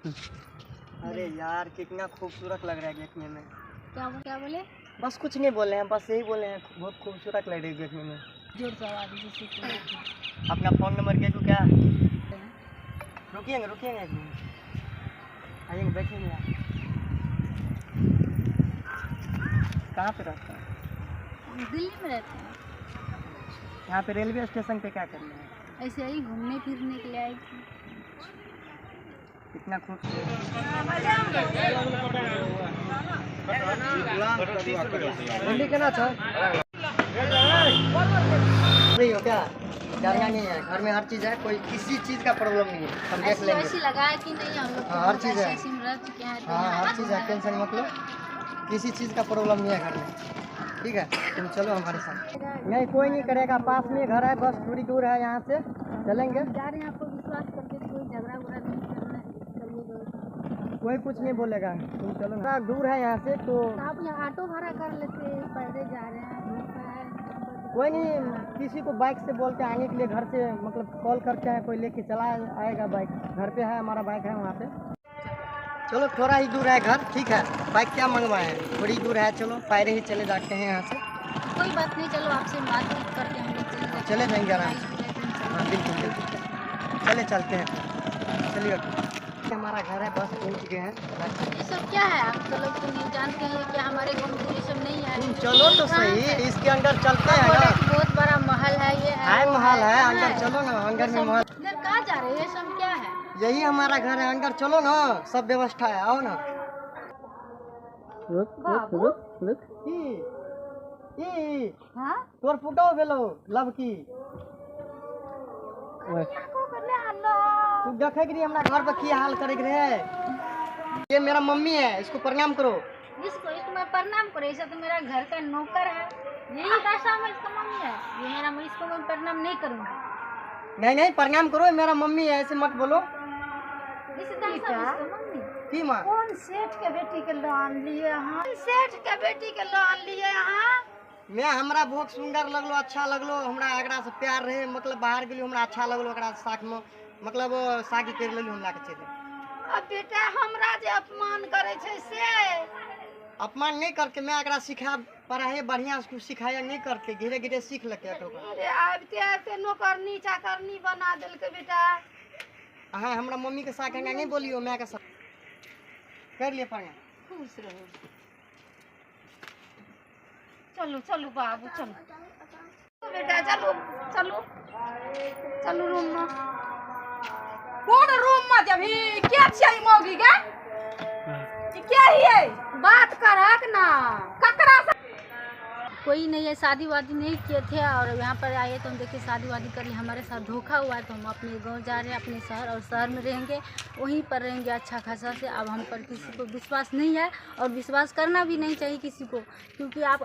अरे यार कितना खूबसूरत लग रहा है देखने में। क्या बोले? बस कुछ नहीं बोले हैं, बस यही बोले हैं बहुत खूबसूरत लग रही है देखने में। जोर से आवाज जिससे अपना फ़ोन नंबर दे दूँ क्या? रुकिएगा रुकिएगा एक मिनट, आइएगा बैठिएगा आप। कहाँ पे रहते हैं? दिल्ली में रहते हैं। यहाँ पे रेलवे स्टेशन पे क्या करना है? ऐसे ही घूमने फिरने के लिए आई थी। कितना खूबसूरत नहीं हो क्या? डरना नहीं है, घर में हर चीज़ है, कोई किसी चीज़ का प्रॉब्लम नहीं है, हम देख लेंगे। ऐसी लगा है कि नहीं हम लोग हाँ हर चीज़ है, रह चुके हैं। हाँ हर चीज़ है, टेंशन मत लो, किसी चीज़ का प्रॉब्लम नहीं है घर में। ठीक है तुम चलो हमारे साथ। नहीं कोई नहीं करेगा, पास में घर है, बस थोड़ी दूर है यहाँ से, चलेंगे। जा रहे हैं आपको विश्वास करके, कोई झगड़ा वगड़ा नहीं करना है। चलिए कोई कुछ नहीं बोलेगा, तुम चलो ना। दूर है यहाँ से तो आप यहाँ ऑटो भाड़ा कर लेते, पैदल जा रहे हैं, धूप है। कोई नहीं, किसी को बाइक से बोल के आने के लिए घर से मतलब कॉल करते हैं, कोई लेके चला आएगा बाइक, घर पे है हमारा बाइक है वहाँ पे। चलो थोड़ा ही दूर है घर, ठीक है बाइक क्या मंगवाए हैं, थोड़ी दूर है, चलो पैरे ही चले जाते हैं यहाँ से। कोई बात नहीं, चलो आपसे बात करके हम लोग चले जाएंगे आराम से। हाँ बिल्कुल बिल्कुल, चले चलते हैं, चलिए। हमारा घर है, बस पहुँच गए हैं। ये सब क्या है? आप तो लोग तो नहीं जानते हैं कि हमारे गाँव में ये सब नहीं है। तुम चलो तो सही, इसके अंदर चलते हैं ना। बहुत बड़ा महल है ये। है महल है, अंदर चलो ना, अंदर में महल। इधर कहाँ जा रहे हैं? ये सब क्या है? यही हमारा घर है, अंदर चलो ना, सब व्यवस्था है, आओ ना। रुक हाँ? तोर फुटो भेलो लव की तू देखे कि हमरा घर पर की हाल करे रहे। ये मेरा मम्मी है, इसको प्रणाम करो। इसको मैं प्रणाम करो? ऐसा तो मेरा घर का नौकर है, यही भाषा में इसका मम्मी है। ये मेरा, मैं इसको मैं प्रणाम नहीं करूँगी। नहीं नहीं प्रणाम करो, मेरा मम्मी है, ऐसे मत बोलो। की माँ कौन सेठ के बेटी के लोन लिए यहाँ? सेठ के बेटी के लोन लिए यहाँ? मैं हमरा बहुत सुंदर लगलो, अच्छा लगलो, हमरा एकरा से प्यार रहे, मतलब बाहर गेलियो हमरा अच्छा लगलो, एकरा साथ में मतलब शादी कर लेलियो हमरा के चले। अब बेटा हमरा जे अपमान करे छे से अपमान नहीं करके मैं एकरा सिखा पढ़ाई बढ़िया से सिखाया नहीं करके, धीरे धीरे सीख लेके। अरे आबते आबते नौकरनी चाकरनी बना दिल के बेटा। हाँ हमरा मम्मी के साथ नहीं बोलियो, मैं के साथ कर लिए पढ़ना। खुश रहो। चलो चलो बाबू चलो बेटा, चलो चलो चलो रूम में। कौन रूम में जब क्या चाहिए मौगी के? क्या है बात करक ना ककरा से? कोई नहीं है, शादी वादी नहीं किए थे और यहाँ पर आए तो हम देखिए शादी वादी कर ली, हमारे साथ धोखा हुआ है। तो हम अपने गांव जा रहे हैं, अपने शहर, और शहर में रहेंगे, वहीं पर रहेंगे अच्छा खासा से। अब हम पर किसी को विश्वास नहीं है और विश्वास करना भी नहीं चाहिए किसी को, क्योंकि आप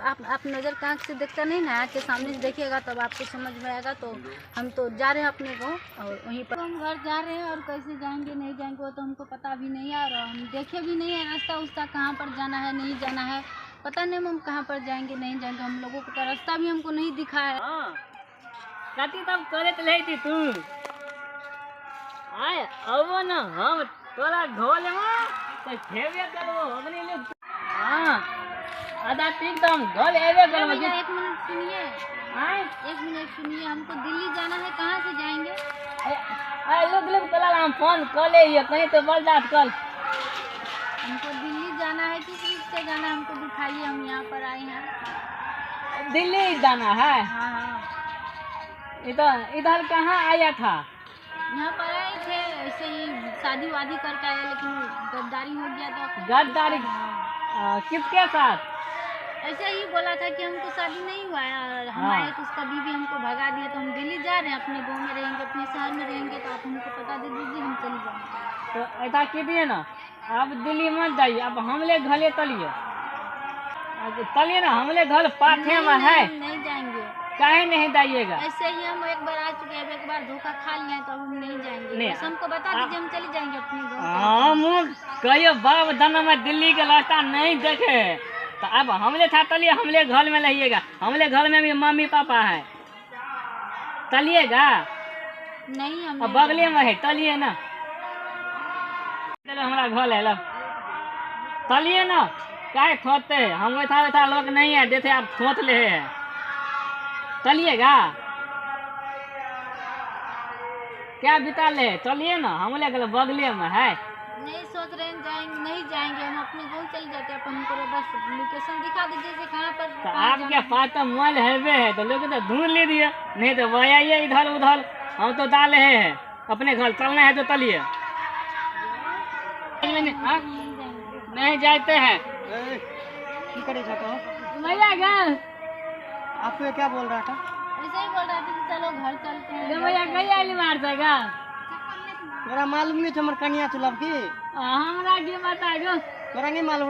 नज़र की आँख से देखता नहीं ना, आँख के सामने से देखिएगा तब आपको समझ में आएगा। तो हम तो जा रहे हैं अपने गाँव और वहीं पर हम घर जा रहे हैं, और कैसे जाएंगे नहीं जाएंगे वो तो हमको पता भी नहीं है, और हम देखे भी नहीं है रास्ता उस्ता कहाँ पर जाना है नहीं जाना है, पता नहीं हम कहाँ पर जाएंगे नहीं जाएंगे, हम लोगों का रास्ता भी हमको नहीं दिखा है। कति तब करे तो ले थी तू आय अब ना हम तोरा घोले में तो खेबे करबो हमनी ले। हां आधा ठीक तो हम घोल एबे करबो। एक मिनट सुनिए, आय एक मिनट सुनिए, हमको दिल्ली जाना है, कहाँ से जाएंगे? आय लोग लोग तोला हम फोन कर ले ये कहीं तो बर्दाश्त कर। हमको दिल्ली जाना है, किस चीज़ से जाना है हमको दिखाइए, हम यहाँ पर आए हैं। दिल्ली जाना है? हाँ हाँ। इधर कहाँ आया था? यहाँ पर आए थे ऐसे ही शादी वादी करके आए, लेकिन गद्दारी हो गया तो। गद्दारी? किसके साथ? ऐसे ही बोला था कि हमको शादी नहीं हुआ है, और हम आए तो उसका बीवी हमको भगा दिया। तो हम दिल्ली जा रहे हैं, अपने गांव में रहेंगे, अपने शहर में रहेंगे, तो आप हमको पता दे दीजिए, हम चले जाएंगे। तो ऐसा कीजिए ना, आप दिल्ली मत जाइए, अब हमले घले तलिए ना, हमले घर पाथे में है। नहीं जाएंगे। काहे नहीं जाइएगा? ऐसे ही हम एक बार आ चुके हैं, एक बार धोखा खा लिया है, तो अब हम नहीं जाएंगे। नहीं, बस हमको बता दीजिए, हम चले जाएंगे अपने हम कहियो बाप दाना में दिल्ली के रास्ता नहीं देखे, तो अब हमले था तलिए, हमले घर में रहिएगा, हमले घर में भी मम्मी पापा है, तलिएगा नहीं। हम अब बगले में है, तलिए ना। चलो हम हमारा घर है लो चलिए ना क्या खोदते हम वैसा वैसा लोग नहीं है जैसे आप सोच ले हैं चलिएगा क्या बिता ले चलिए ना हम लोग बगले में है नहीं सोच रहे हैं जाएंगे नहीं जाएंगे हम अपने गाँव चले जाते हैं अपन हमको बस लोकेशन दिखा दीजिए कि कहाँ पर तो आपके पास तो मोबाइल है तो लोग तो ढूंढ लीजिए नहीं तो वह आइए इधर उधर हम तो डाले हैं अपने घर चलना है तो चलिए नहीं जाते हैं की करे जाता हो भैया गए आपको क्या बोल रहा था? ऐसे ही बोल रहे थे कि चलो घर चलते हैं भैया गई मार देगा तोरा मालूम नहीं हमारे कनिया चलब की हमरा की बता गो तोरा नहीं मालूम